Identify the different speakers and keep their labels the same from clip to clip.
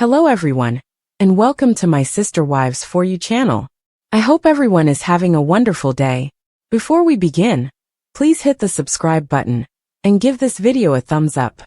Speaker 1: Hello everyone, and welcome to my Sister Wives For You channel. I hope everyone is having a wonderful day. Before we begin, please hit the subscribe button and give this video a thumbs up.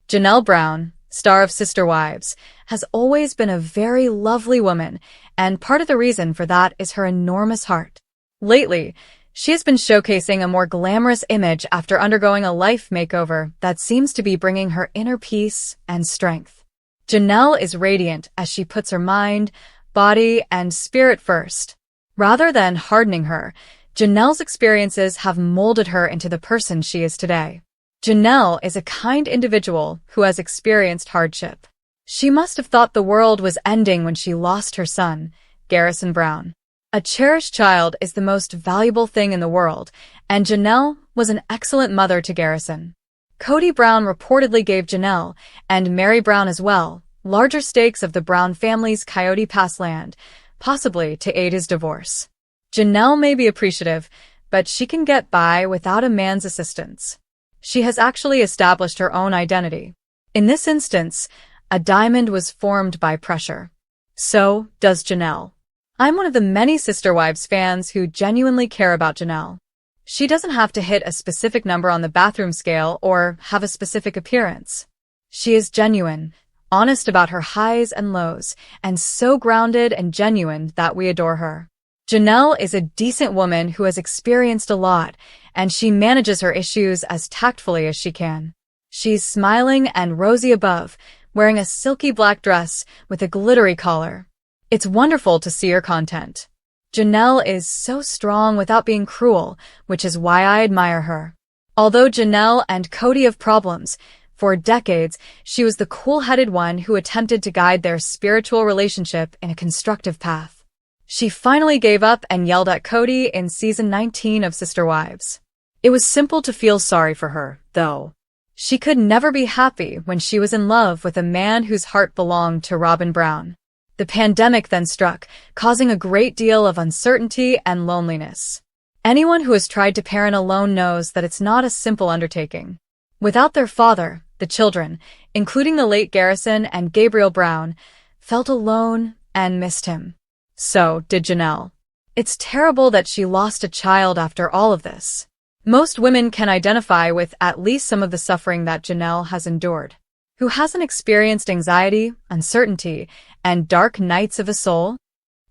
Speaker 2: Janelle Brown, star of Sister Wives, has always been a very lovely woman, and part of the reason for that is her enormous heart. Lately, she has been showcasing a more glamorous image after undergoing a life makeover that seems to be bringing her inner peace and strength. Janelle is radiant as she puts her mind, body, and spirit first. Rather than hardening her, Janelle's experiences have molded her into the person she is today. Janelle is a kind individual who has experienced hardship. She must have thought the world was ending when she lost her son, Garrison Brown. A cherished child is the most valuable thing in the world, and Janelle was an excellent mother to Garrison. Kody Brown reportedly gave Janelle, and Mary Brown as well, larger stakes of the Brown family's Coyote Pass land, possibly to aid his divorce. Janelle may be appreciative, but she can get by without a man's assistance. She has actually established her own identity. In this instance, a diamond was formed by pressure. So does Janelle. I'm one of the many Sister Wives fans who genuinely care about Janelle. She doesn't have to hit a specific number on the bathroom scale or have a specific appearance. She is genuine, honest about her highs and lows, and so grounded and genuine that we adore her. Janelle is a decent woman who has experienced a lot, and she manages her issues as tactfully as she can. She's smiling and rosy above, wearing a silky black dress with a glittery collar. It's wonderful to see her content. Janelle is so strong without being cruel, which is why I admire her. Although Janelle and Kody have problems, for decades she was the cool-headed one who attempted to guide their spiritual relationship in a constructive path. She finally gave up and yelled at Kody in season 19 of Sister Wives. It was simple to feel sorry for her, though. She could never be happy when she was in love with a man whose heart belonged to Robyn Brown. The pandemic then struck, causing a great deal of uncertainty and loneliness. Anyone who has tried to parent alone knows that it's not a simple undertaking. Without their father, the children, including the late Garrison and Gabriel Brown, felt alone and missed him. So did Janelle. It's terrible that she lost a child after all of this. Most women can identify with at least some of the suffering that Janelle has endured. Who hasn't experienced anxiety, uncertainty, and dark nights of a soul?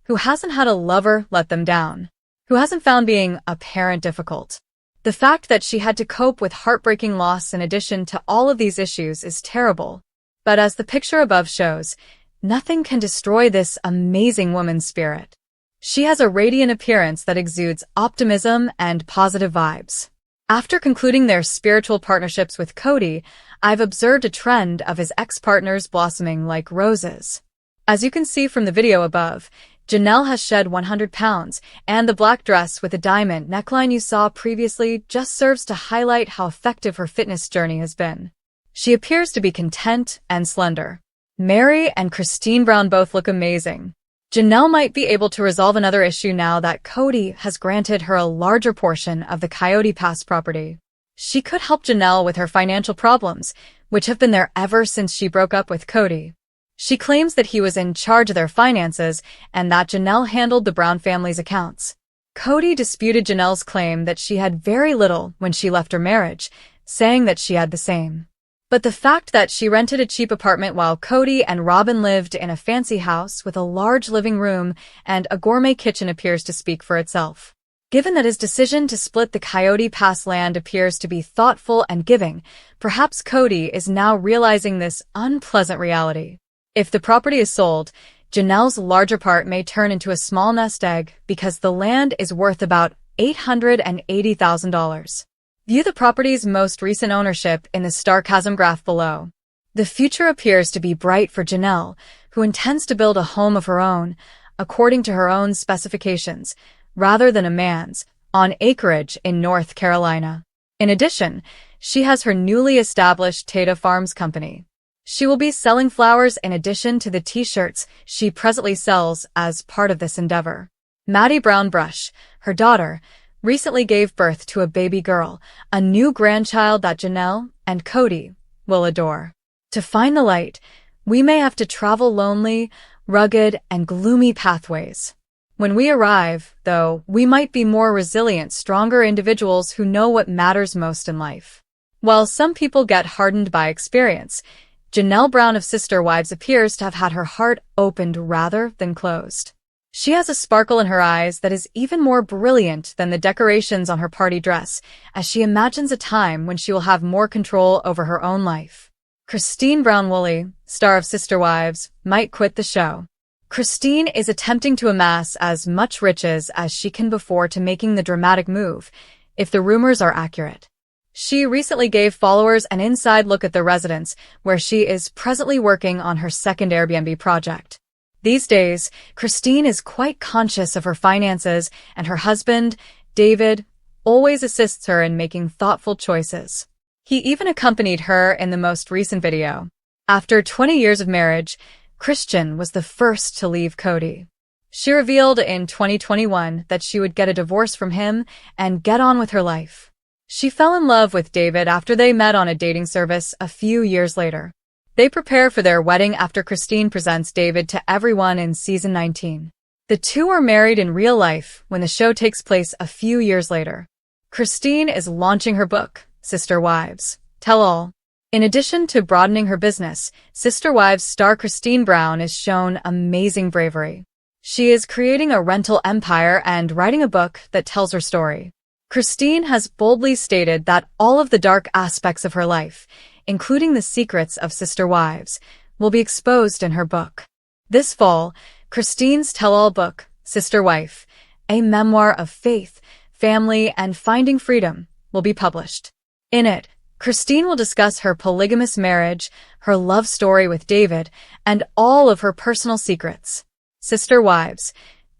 Speaker 2: Who hasn't had a lover let them down? Who hasn't found being a parent difficult? The fact that she had to cope with heartbreaking loss in addition to all of these issues is terrible. But as the picture above shows, nothing can destroy this amazing woman's spirit. She has a radiant appearance that exudes optimism and positive vibes. After concluding their spiritual partnerships with Kody, I've observed a trend of his ex-partners blossoming like roses. As you can see from the video above, Janelle has shed 100 pounds, and the black dress with the diamond neckline you saw previously just serves to highlight how effective her fitness journey has been. She appears to be content and slender. Mary and Christine Brown both look amazing. Janelle might be able to resolve another issue now that Kody has granted her a larger portion of the Coyote Pass property. She could help Janelle with her financial problems, which have been there ever since she broke up with Kody. She claims that he was in charge of their finances and that Janelle handled the Brown family's accounts. Kody disputed Janelle's claim that she had very little when she left her marriage, saying that she had the same. But the fact that she rented a cheap apartment while Kody and Robyn lived in a fancy house with a large living room and a gourmet kitchen appears to speak for itself. Given that his decision to split the Coyote Pass land appears to be thoughtful and giving, perhaps Kody is now realizing this unpleasant reality. If the property is sold, Janelle's larger part may turn into a small nest egg because the land is worth about $880,000. View the property's most recent ownership in the sarcasm graph below. The future appears to be bright for Janelle, who intends to build a home of her own, according to her own specifications, rather than a man's, on acreage in North Carolina. In addition, she has her newly established Tata Farms company. She will be selling flowers in addition to the t-shirts she presently sells as part of this endeavor. Maddie Brown Brush, her daughter, recently gave birth to a baby girl, a new grandchild that Janelle and Kody will adore. To find the light, we may have to travel lonely, rugged, and gloomy pathways. When we arrive, though, we might be more resilient, stronger individuals who know what matters most in life. While some people get hardened by experience, Janelle Brown of Sister Wives appears to have had her heart opened rather than closed. She has a sparkle in her eyes that is even more brilliant than the decorations on her party dress, as she imagines a time when she will have more control over her own life. Christine Brown-Woolley, star of Sister Wives, might quit the show. Christine is attempting to amass as much riches as she can before to making the dramatic move, if the rumors are accurate. She recently gave followers an inside look at the residence, where she is presently working on her second Airbnb project. These days, Christine is quite conscious of her finances, and her husband, David, always assists her in making thoughtful choices. He even accompanied her in the most recent video. After 20 years of marriage, Christian was the first to leave Kody. She revealed in 2021 that she would get a divorce from him and get on with her life. She fell in love with David after they met on a dating service a few years later. They prepare for their wedding after Christine presents David to everyone in season 19. The two are married in real life when the show takes place a few years later. Christine is launching her book, Sister Wives, Tell All. In addition to broadening her business, Sister Wives star Christine Brown is shown amazing bravery. She is creating a rental empire and writing a book that tells her story. Christine has boldly stated that all of the dark aspects of her life, including the secrets of Sister Wives, will be exposed in her book. This fall, Christine's tell-all book, Sister Wife, a memoir of faith, family, and finding freedom, will be published. In it, Christine will discuss her polygamous marriage, her love story with David, and all of her personal secrets. Sister Wives.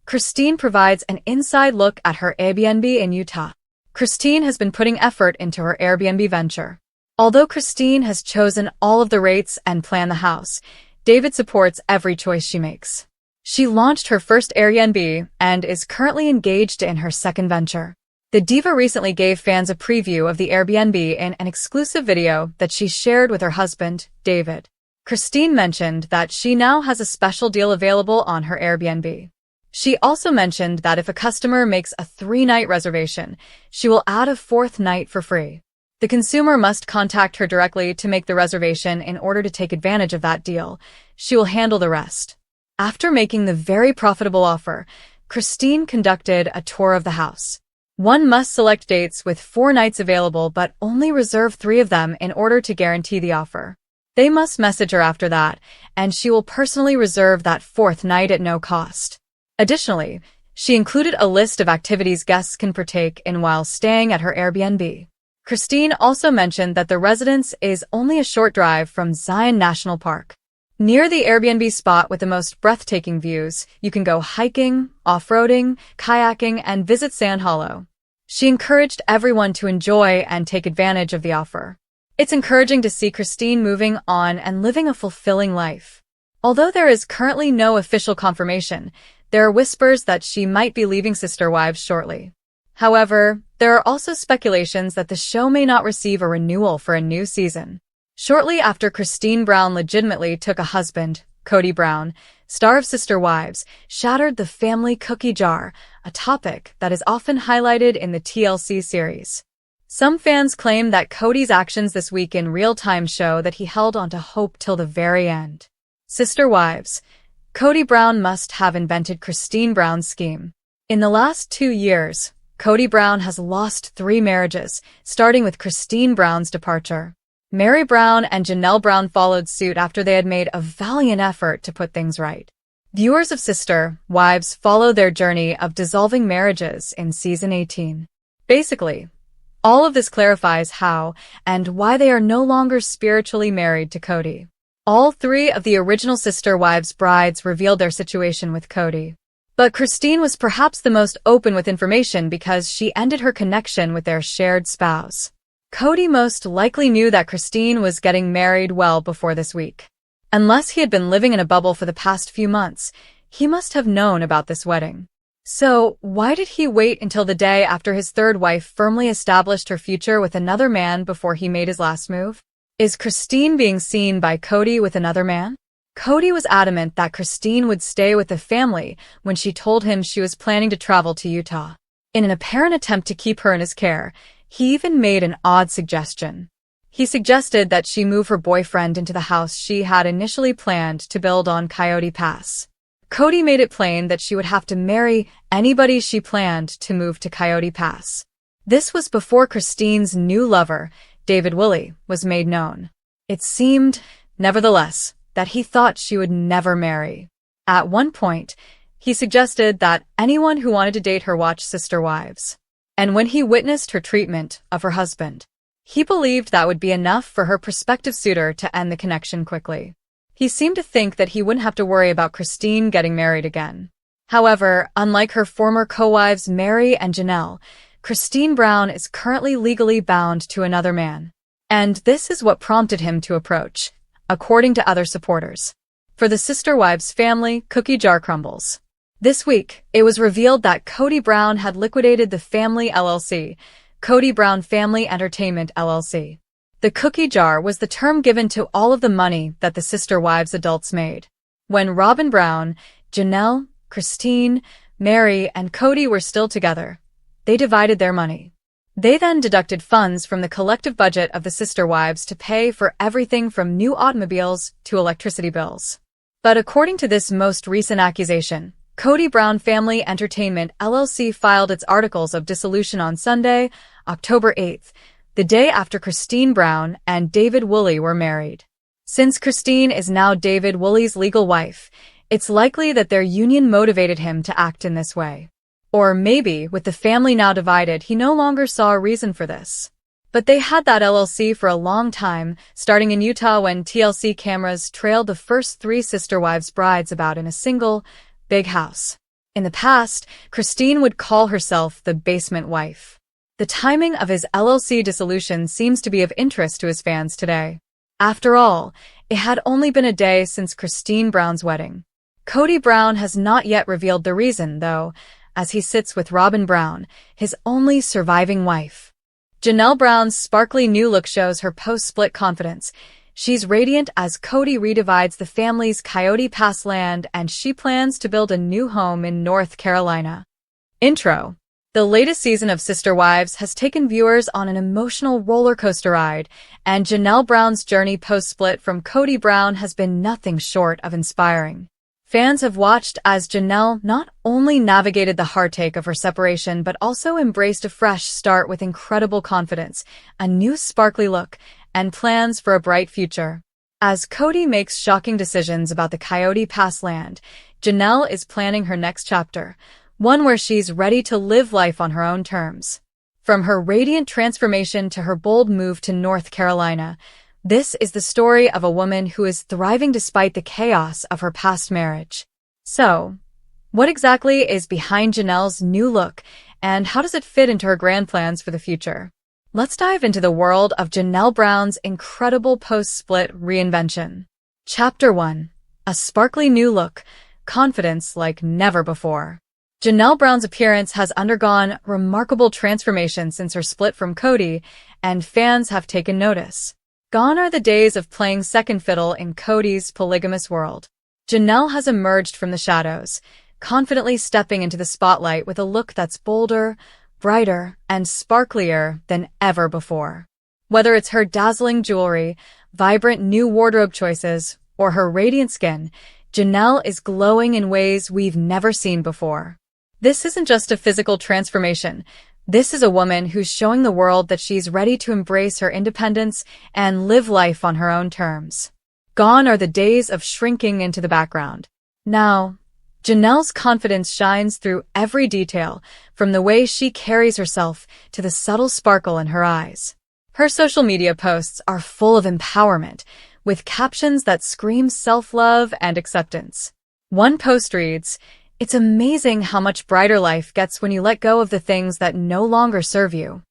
Speaker 2: Christine provides an inside look at her Airbnb in Utah. Christine has been putting effort into her Airbnb venture. Although Christine has chosen all of the rates and planned the house, David supports every choice she makes. She launched her first Airbnb and is currently engaged in her second venture. The diva recently gave fans a preview of the Airbnb in an exclusive video that she shared with her husband, David. Christine mentioned that she now has a special deal available on her Airbnb. She also mentioned that if a customer makes a 3-night reservation, she will add a 4th night for free. The consumer must contact her directly to make the reservation in order to take advantage of that deal. She will handle the rest. After making the very profitable offer, Christine conducted a tour of the house. One must select dates with 4 nights available but only reserve 3 of them in order to guarantee the offer. They must message her after that, and she will personally reserve that 4th night at no cost. Additionally, she included a list of activities guests can partake in while staying at her Airbnb. Christine also mentioned that the residence is only a short drive from Zion National Park. Near the Airbnb spot with the most breathtaking views, you can go hiking, off-roading, kayaking, and visit Sand Hollow. She encouraged everyone to enjoy and take advantage of the offer. It's encouraging to see Christine moving on and living a fulfilling life. Although there is currently no official confirmation, there are whispers that she might be leaving Sister Wives shortly. However, there are also speculations that the show may not receive a renewal for a new season. Shortly after Christine Brown legitimately took a husband, Kody Brown, star of Sister Wives, shattered the family cookie jar, a topic that is often highlighted in the TLC series. Some fans claim that Kody's actions this week in real time show that he held on to hope till the very end. Sister Wives. Kody Brown must have invented Christine Brown's scheme. In the last 2 years, Kody Brown has lost 3 marriages, starting with Christine Brown's departure. Mary Brown and Janelle Brown followed suit after they had made a valiant effort to put things right. Viewers of Sister Wives follow their journey of dissolving marriages in season 18. Basically, all of this clarifies how and why they are no longer spiritually married to Kody. All 3 of the original Sister Wives brides revealed their situation with Kody. But Christine was perhaps the most open with information because she ended her connection with their shared spouse. Kody most likely knew that Christine was getting married well before this week. Unless he had been living in a bubble for the past few months, he must have known about this wedding. So, why did he wait until the day after his 3rd wife firmly established her future with another man before he made his last move? Is Christine being seen by Kody with another man? Kody was adamant that Christine would stay with the family when she told him she was planning to travel to Utah. In an apparent attempt to keep her in his care, he even made an odd suggestion. He suggested that she move her boyfriend into the house she had initially planned to build on Coyote Pass. Kody made it plain that she would have to marry anybody she planned to move to Coyote Pass. This was before Christine's new lover, David Woolley, was made known. It seemed, nevertheless, that he thought she would never marry. At one point, he suggested that anyone who wanted to date her watch Sister Wives. And when he witnessed her treatment of her husband, he believed that would be enough for her prospective suitor to end the connection quickly. He seemed to think that he wouldn't have to worry about Christine getting married again. However, unlike her former co-wives Mary and Janelle, Christine Brown is currently legally bound to another man. And this is what prompted him to approach, according to other supporters. For the Sister Wives family, cookie jar crumbles. This week, it was revealed that Kody Brown had liquidated the family LLC, Kody Brown Family Entertainment LLC. The cookie jar was the term given to all of the money that the Sister Wives adults made. When Robyn Brown, Janelle, Christine, Mary, and Kody were still together, they divided their money. They then deducted funds from the collective budget of the Sister Wives to pay for everything from new automobiles to electricity bills. But according to this most recent accusation, Kody Brown Family Entertainment LLC filed its articles of dissolution on Sunday, October 8th, the day after Christine Brown and David Woolley were married. Since Christine is now David Woolley's legal wife, it's likely that their union motivated him to act in this way. Or maybe, with the family now divided, he no longer saw a reason for this. But they had that LLC for a long time, starting in Utah when TLC cameras trailed the first 3 Sister Wives brides about in a single, big house. In the past, Christine would call herself the basement wife. The timing of his LLC dissolution seems to be of interest to his fans today. After all, it had only been a day since Christine Brown's wedding. Kody Brown has not yet revealed the reason, though, as he sits with Robyn Brown, his only surviving wife. Janelle Brown's sparkly new look shows her post-split confidence. She's radiant as Kody redivides the family's Coyote Pass land and she plans to build a new home in North Carolina. Intro. The latest season of Sister Wives has taken viewers on an emotional roller coaster ride, and Janelle Brown's journey post-split from Kody Brown has been nothing short of inspiring. Fans have watched as Janelle not only navigated the heartache of her separation but also embraced a fresh start with incredible confidence, a new sparkly look, and plans for a bright future. As Kody makes shocking decisions about the Coyote Pass land, Janelle is planning her next chapter, one where she's ready to live life on her own terms. From her radiant transformation to her bold move to North Carolina, this is the story of a woman who is thriving despite the chaos of her past marriage. So, what exactly is behind Janelle's new look, and how does it fit into her grand plans for the future? Let's dive into the world of Janelle Brown's incredible post-split reinvention. Chapter 1. A sparkly new look, confidence like never before. Janelle Brown's appearance has undergone remarkable transformation since her split from Kody, and fans have taken notice. Gone are the days of playing second fiddle in Kody's polygamous world. Janelle has emerged from the shadows, confidently stepping into the spotlight with a look that's bolder, brighter, and sparklier than ever before. Whether it's her dazzling jewelry, vibrant new wardrobe choices, or her radiant skin, Janelle is glowing in ways we've never seen before. This isn't just a physical transformation. This is a woman who's showing the world that she's ready to embrace her independence and live life on her own terms. Gone are the days of shrinking into the background. Now, Janelle's confidence shines through every detail, from the way she carries herself to the subtle sparkle in her eyes. Her social media posts are full of empowerment, with captions that scream self-love and acceptance. One post reads, "It's amazing how much brighter life gets when you let go of the things that no longer serve you."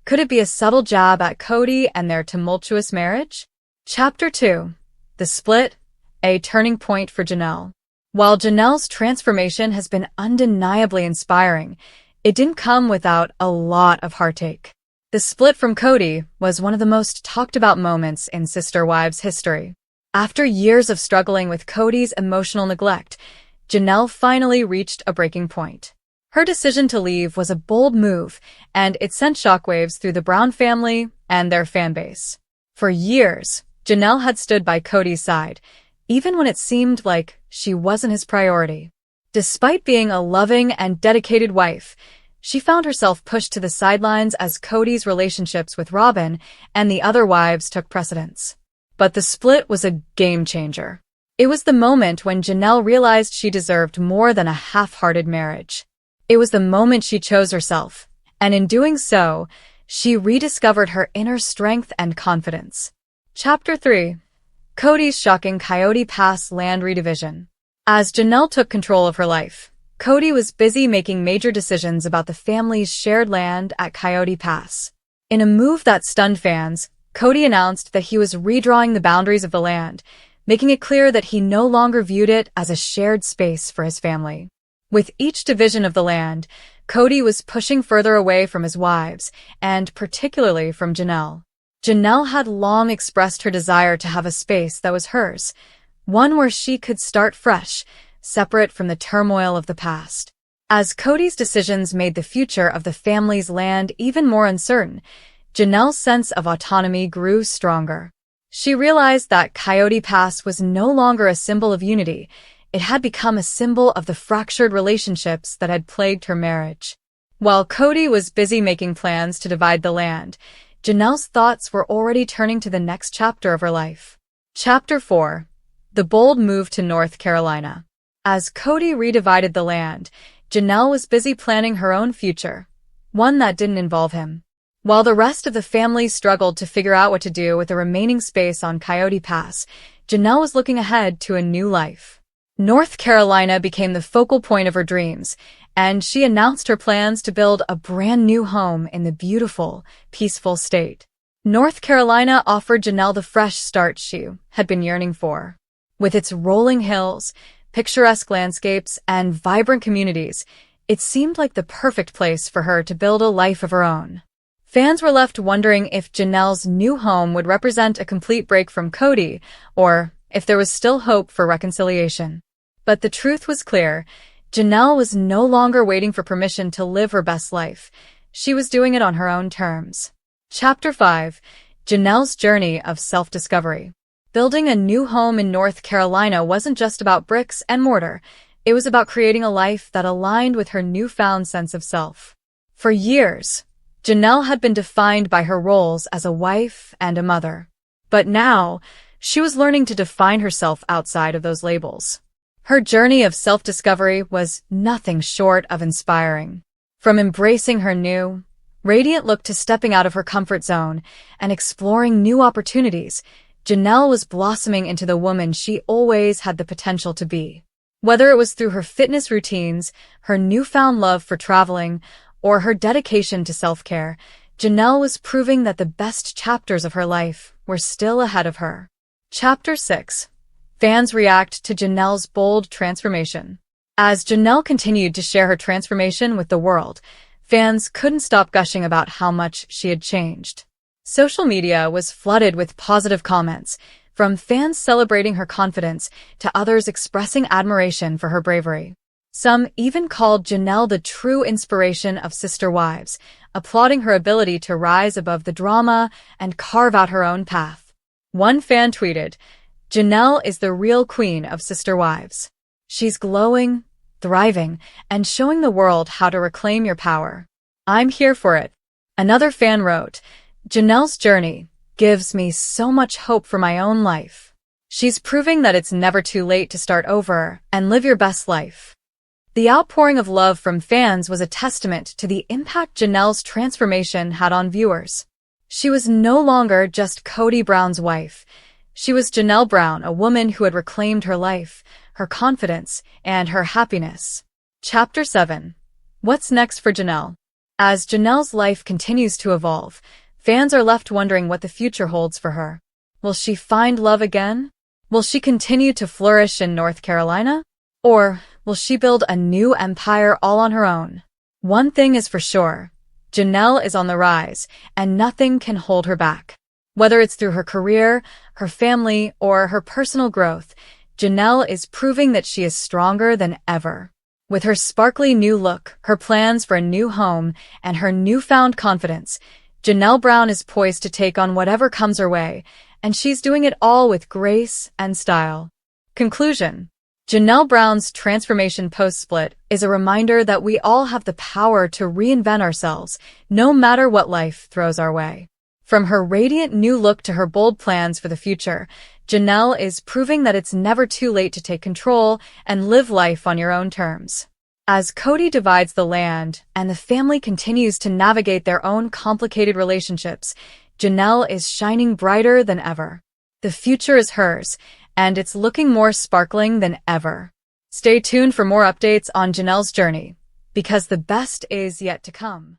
Speaker 2: Could it be a subtle jab at Kody and their tumultuous marriage? Chapter 2. The Split, a turning point for Janelle. While Janelle's transformation has been undeniably inspiring, it didn't come without a lot of heartache. The split from Kody was one of the most talked about moments in Sister Wives history. After years of struggling with Kody's emotional neglect, Janelle finally reached a breaking point. Her decision to leave was a bold move, and it sent shockwaves through the Brown family and their fanbase. For years, Janelle had stood by Kody's side, even when it seemed like she wasn't his priority. Despite being a loving and dedicated wife, she found herself pushed to the sidelines as Kody's relationships with Robyn and the other wives took precedence. But the split was a game changer. It was the moment when Janelle realized she deserved more than a half-hearted marriage. It was the moment she chose herself, and in doing so, she rediscovered her inner strength and confidence. Chapter 3. Kody's shocking Coyote Pass land redivision. As Janelle took control of her life, Kody was busy making major decisions about the family's shared land at Coyote Pass. In a move that stunned fans, Kody announced that he was redrawing the boundaries of the land, making it clear that he no longer viewed it as a shared space for his family. With each division of the land, Kody was pushing further away from his wives, and particularly from Janelle. Janelle had long expressed her desire to have a space that was hers, one where she could start fresh, separate from the turmoil of the past. As Kody's decisions made the future of the family's land even more uncertain, Janelle's sense of autonomy grew stronger. She realized that Coyote Pass was no longer a symbol of unity. It had become a symbol of the fractured relationships that had plagued her marriage. While Kody was busy making plans to divide the land, Janelle's thoughts were already turning to the next chapter of her life. Chapter 4. The bold move to North Carolina. As Kody redivided the land, Janelle was busy planning her own future, one that didn't involve him. While the rest of the family struggled to figure out what to do with the remaining space on Coyote Pass, Janelle was looking ahead to a new life. North Carolina became the focal point of her dreams, and she announced her plans to build a brand new home in the beautiful, peaceful state. North Carolina offered Janelle the fresh start she had been yearning for. With its rolling hills, picturesque landscapes, and vibrant communities, it seemed like the perfect place for her to build a life of her own. Fans were left wondering if Janelle's new home would represent a complete break from Kody, or if there was still hope for reconciliation. But the truth was clear. Janelle was no longer waiting for permission to live her best life. She was doing it on her own terms. Chapter 5. Janelle's journey of self-discovery. Building a new home in North Carolina wasn't just about bricks and mortar. It was about creating a life that aligned with her newfound sense of self. For years, Janelle had been defined by her roles as a wife and a mother. But now, she was learning to define herself outside of those labels. Her journey of self-discovery was nothing short of inspiring. From embracing her new, radiant look to stepping out of her comfort zone and exploring new opportunities, Janelle was blossoming into the woman she always had the potential to be. Whether it was through her fitness routines, her newfound love for traveling, or her dedication to self-care, Janelle was proving that the best chapters of her life were still ahead of her. Chapter 6. Fans react to Janelle's bold transformation. As Janelle continued to share her transformation with the world, fans couldn't stop gushing about how much she had changed. Social media was flooded with positive comments, from fans celebrating her confidence to others expressing admiration for her bravery. Some even called Janelle the true inspiration of sister wives, applauding her ability to rise above the drama and carve out her own path. One fan tweeted, "Janelle is the real queen of sister wives. She's glowing, thriving, and showing the world how to reclaim your power. I'm here for it." Another fan wrote, "Janelle's journey gives me so much hope for my own life. She's proving that it's never too late to start over and live your best life." The outpouring of love from fans was a testament to the impact Janelle's transformation had on viewers. She was no longer just Kody Brown's wife. She was Janelle Brown, a woman who had reclaimed her life, her confidence, and her happiness. Chapter 7. What's next for Janelle? As Janelle's life continues to evolve, fans are left wondering what the future holds for her. Will she find love again? Will she continue to flourish in North Carolina? Or will she build a new empire all on her own? One thing is for sure, Janelle is on the rise, and nothing can hold her back. Whether it's through her career, her family, or her personal growth, Janelle is proving that she is stronger than ever. With her sparkly new look, her plans for a new home, and her newfound confidence, Janelle Brown is poised to take on whatever comes her way, and she's doing it all with grace and style. Conclusion. Janelle Brown's transformation post-split is a reminder that we all have the power to reinvent ourselves, no matter what life throws our way. From her radiant new look to her bold plans for the future, Janelle is proving that it's never too late to take control and live life on your own terms. As Kody divides the land and the family continues to navigate their own complicated relationships, Janelle is shining brighter than ever. The future is hers, and it's looking more sparkling than ever. Stay tuned for more updates on Janelle's journey, because the best is yet to come.